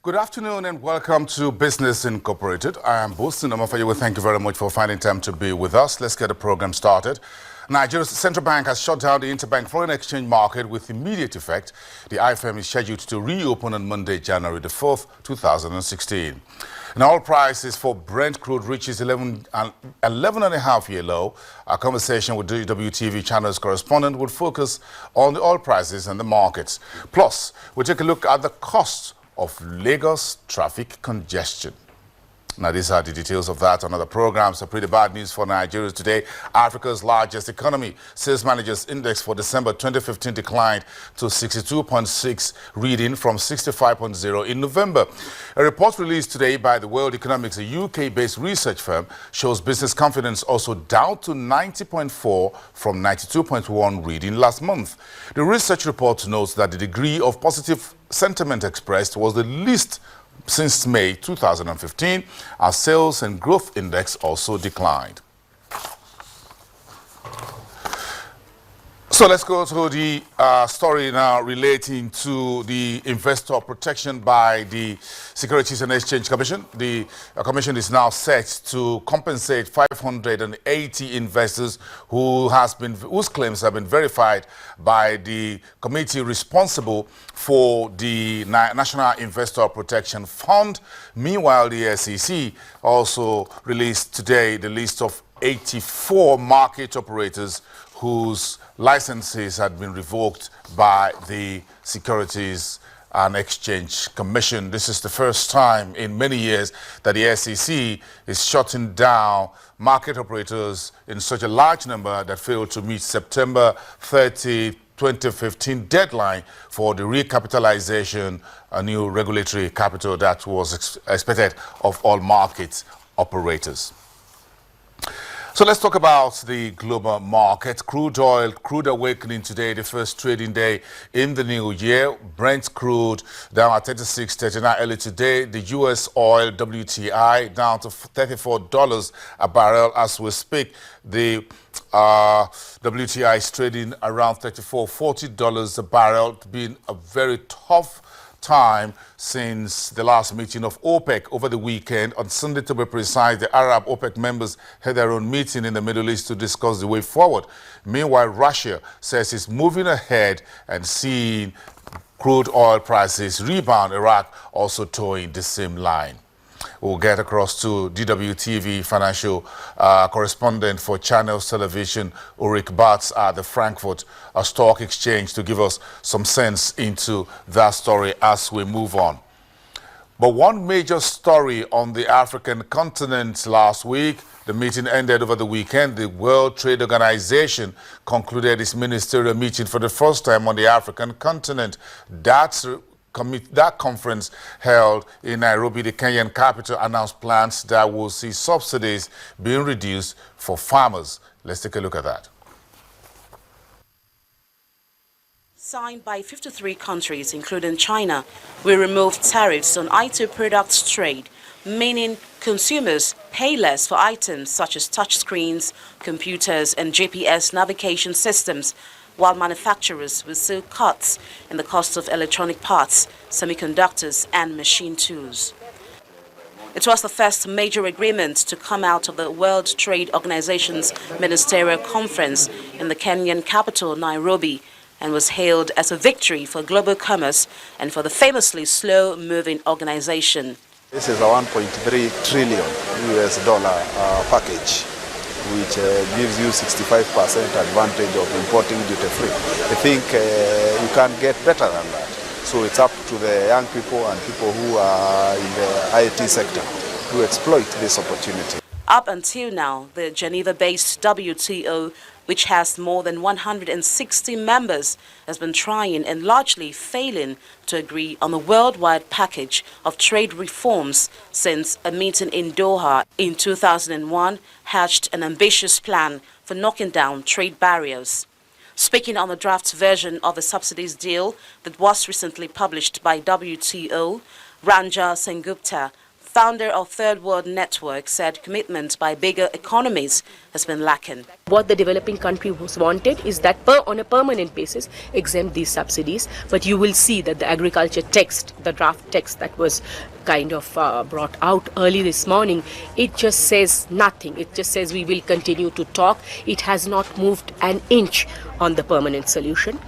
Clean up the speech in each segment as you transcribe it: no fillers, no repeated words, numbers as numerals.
Good afternoon and welcome to Business Incorporated. I am Boston Amafayewa. Thank you very much for finding time to be with us. Let's get the program started. Nigeria's central bank has shut down the interbank foreign exchange market with immediate effect. The IFM is scheduled to reopen on Monday, January the 4th, 2016. And oil prices for Brent crude reaches 11.5-year low. Our conversation with the WTV channel's correspondent will focus on the oil prices and the markets. Plus, we'll take a look at the cost of Lagos traffic congestion. Now, these are the details of that on other programs. So pretty bad news for Nigeria today. Africa's largest economy. Sales Managers Index for December 2015 declined to 62.6, reading from 65.0 in November. A report released today by the World Economics, a UK-based research firm, shows business confidence also down to 90.4 from 92.1 reading last month. The research report notes that the degree of positive sentiment expressed was the least since May 2015. Our sales and growth index also declined. So let's go to the story now relating to the investor protection by the Securities and Exchange Commission. The commission is now set to compensate 580 investors whose claims have been verified by the committee responsible for the National Investor Protection Fund. Meanwhile, the SEC also released today the list of 84 market operators whose licenses had been revoked by the Securities and Exchange Commission. This is the first time in many years that the SEC is shutting down market operators in such a large number that failed to meet September 30, 2015 deadline for the recapitalization, a new regulatory capital that was expected of all market operators. So let's talk about the global market. Crude awakening today, the first trading day in the new year. Brent crude down at 36.39 early today. The U.S. oil WTI down to $34 a barrel as we speak. The WTI is trading around $34-40 a barrel, being a very tough time since the last meeting of OPEC over the weekend. On Sunday, to be precise, the Arab OPEC members had their own meeting in the Middle East to discuss the way forward. Meanwhile, Russia says it's moving ahead and seeing crude oil prices rebound. Iraq also towing the same line. We'll get across to DWTV financial correspondent for Channels Television, Ulrich Batz at the Frankfurt Stock Exchange, to give us some sense into that story as we move on. But one major story on the African continent last week, the meeting ended over the weekend. The World Trade Organization concluded its ministerial meeting for the first time on the African continent. That conference held in Nairobi, the Kenyan capital, announced plans that will see subsidies being reduced for farmers. Let's take a look at that. Signed by 53 countries, including China, will remove tariffs on IT products trade, meaning consumers pay less for items such as touchscreens, computers, and GPS navigation systems, while manufacturers will see cuts in the cost of electronic parts, semiconductors, and machine tools. It was the first major agreement to come out of the World Trade Organization's Ministerial Conference in the Kenyan capital, Nairobi, and was hailed as a victory for global commerce and for the famously slow-moving organization. This is a 1.3 trillion US dollar package, which gives you 65% advantage of importing duty-free. I think you can't get better than that. So it's up to the young people and people who are in the IT sector to exploit this opportunity. Up until now, the Geneva-based WTO, which has more than 160 members, has been trying and largely failing to agree on a worldwide package of trade reforms since a meeting in Doha in 2001 hatched an ambitious plan for knocking down trade barriers. Speaking on the draft version of the subsidies deal that was recently published by WTO, Ranja Sengupta founder of Third World Network, said commitment by bigger economies has been lacking. What the developing country was wanted is that on a permanent basis exempt these subsidies, but you will see that the agriculture text, the draft text that was kind of brought out early this morning, it just says nothing. It just says we will continue to talk. It has not moved an inch on the permanent solution.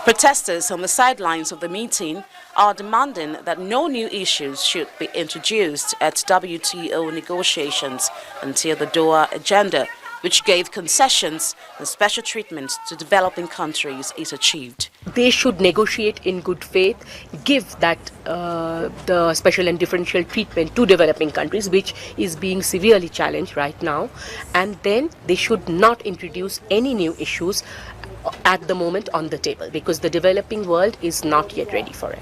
Protesters on the sidelines of the meeting are demanding that no new issues should be introduced at WTO negotiations until the Doha agenda, which gave concessions and special treatment to developing countries, is achieved. They should negotiate in good faith, give that the special and differential treatment to developing countries, which is being severely challenged right now, and then they should not introduce any new issues at the moment on the table, because the developing world is not yet ready for it.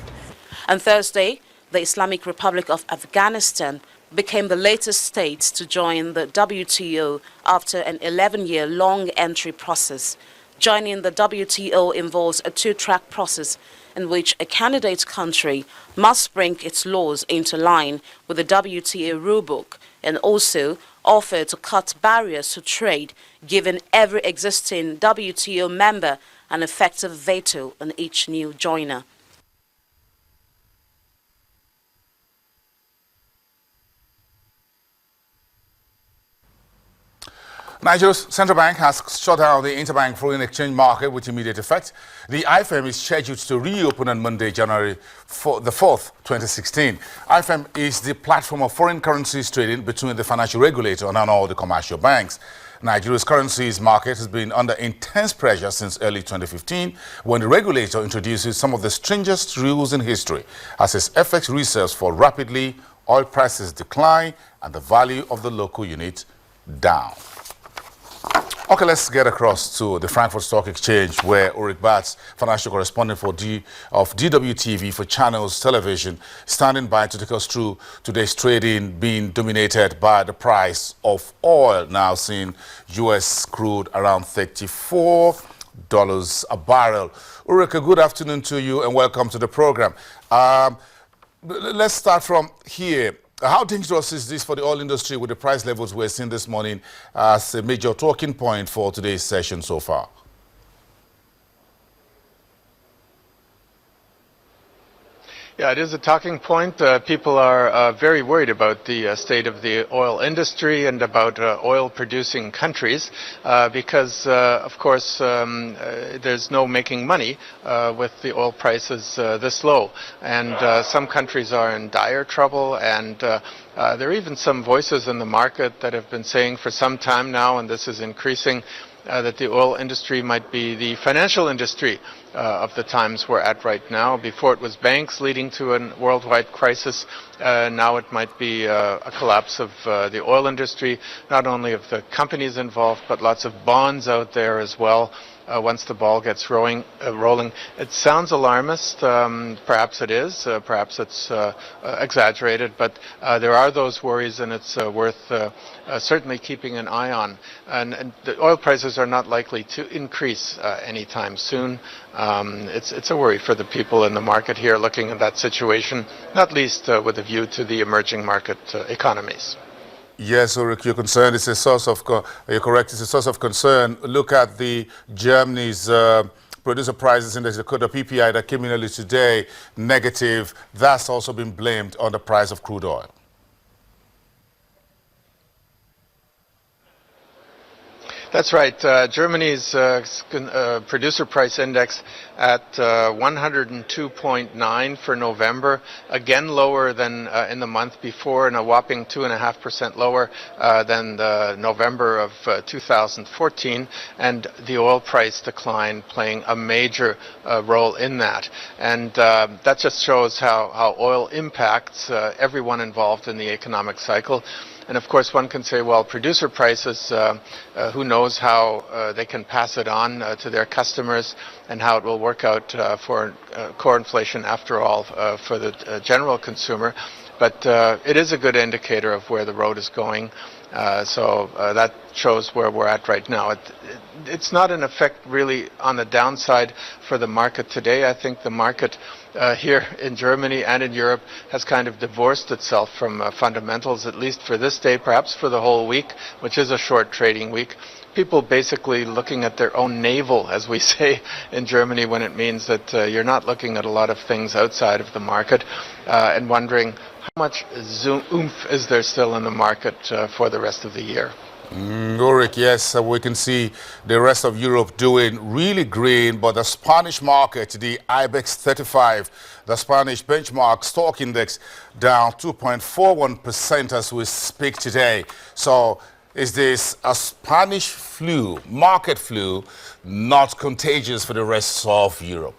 On Thursday, the Islamic Republic of Afghanistan became the latest state to join the WTO after an 11-year-long entry process. Joining the WTO involves a two-track process in which a candidate country must bring its laws into line with the WTO rulebook and also offer to cut barriers to trade, giving every existing WTO member an effective veto on each new joiner. Nigeria's central bank has shut down the interbank foreign exchange market with immediate effect. The IFM is scheduled to reopen on Monday, January 4th, 2016. IFM is the platform of foreign currencies trading between the financial regulator and all the commercial banks. Nigeria's currencies market has been under intense pressure since early 2015, when the regulator introduces some of the strangest rules in history, as its FX reserves fall rapidly, oil prices decline, and the value of the local unit down. Okay, let's get across to the Frankfurt Stock Exchange, where Ulrich Batz, financial correspondent of DWTV for Channels Television, standing by to take us through today's trading, being dominated by the price of oil, now seeing U.S. crude around $34 a barrel. Ulrich, good afternoon to you and welcome to the program. Let's start from here. How dangerous is this for the oil industry with the price levels we're seeing this morning as a major talking point for today's session so far? Yeah, it is a talking point. People are very worried about the state of the oil industry and about oil-producing countries because, of course, there's no making money with the oil prices this low. And some countries are in dire trouble, and there are even some voices in the market that have been saying for some time now, and this is increasing, that the oil industry might be the financial industry of the times we're at right now. Before it was banks leading to a worldwide crisis, now it might be a collapse of the oil industry, not only of the companies involved, but lots of bonds out there as well. Once the ball gets rolling. It sounds alarmist, perhaps it is, perhaps it's exaggerated, but there are those worries, and it's worth certainly keeping an eye on. And the oil prices are not likely to increase anytime soon. It's a worry for the people in the market here looking at that situation, not least with a view to the emerging market economies. Yes, Ulrich, you're concerned. It's a source of, you're correct, it's a source of concern. Look at the Germany's producer prices index, the PPI that came in early today, negative. That's also been blamed on the price of crude oil. That's right. Germany's producer price index at 102.9 for November, again lower than in the month before, and a whopping 2.5% lower than the November of 2014, and the oil price decline playing a major role in that. And that just shows how oil impacts everyone involved in the economic cycle. And of course, one can say, well, producer prices, who knows how they can pass it on to their customers and how it will work out for core inflation after all for the general consumer. But it is a good indicator of where the road is going. So that shows where we're at right now. It's not an effect really on the downside for the market today. I think the market here in Germany and in Europe has kind of divorced itself from fundamentals, at least for this day, perhaps for the whole week, which is a short trading week. People basically looking at their own navel, as we say in Germany, when it means that you're not looking at a lot of things outside of the market and wondering how much oomph is there still in the market for the rest of the year. Ulrich, yes, we can see the rest of Europe doing really green, but the Spanish market, the IBEX 35, the Spanish benchmark stock index, down 2.41% as we speak today. So is this a Spanish flu, market flu, not contagious for the rest of Europe?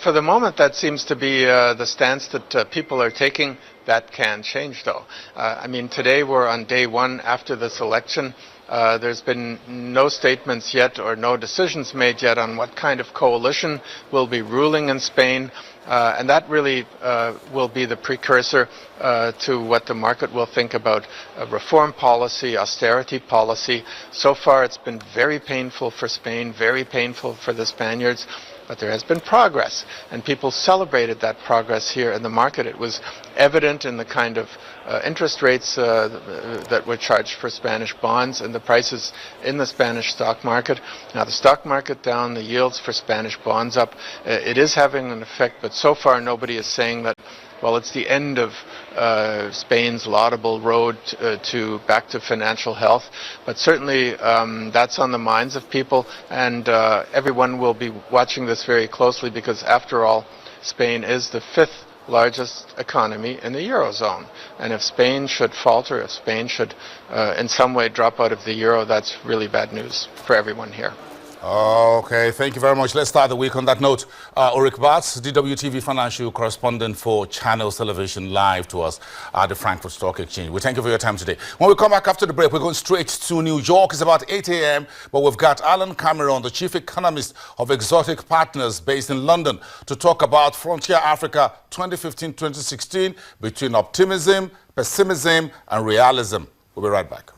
For the moment, that seems to be the stance that people are taking. That can change, though. I mean, today we're on day one after this election. There's been no statements yet or no decisions made yet on what kind of coalition will be ruling in Spain. And that really will be the precursor to what the market will think about reform policy, austerity policy. So far, it's been very painful for Spain, very painful for the Spaniards. But there has been progress, and people celebrated that progress here in the market. It was evident in the kind of interest rates that were charged for Spanish bonds and the prices in the Spanish stock market. Now the stock market down, the yields for Spanish bonds up. It is having an effect, but so far nobody is saying that, well, it's the end of Spain's laudable road back to financial health. But certainly that's on the minds of people, and everyone will be watching this very closely because, after all, Spain is the 5th largest economy in the Eurozone. And if Spain should falter, if Spain should in some way drop out of the Euro, that's really bad news for everyone here. Okay, thank you very much. Let's start the week on that note. Ulrich Bartz, DWTV financial correspondent for Channels Television, live to us at the Frankfurt Stock Exchange. We thank you for your time today. When we come back after the break, we're going straight to New York. It's about 8 a.m., but we've got Alan Cameron, the chief economist of Exotic Partners based in London, to talk about Frontier Africa 2015-2016 between optimism, pessimism, and realism. We'll be right back.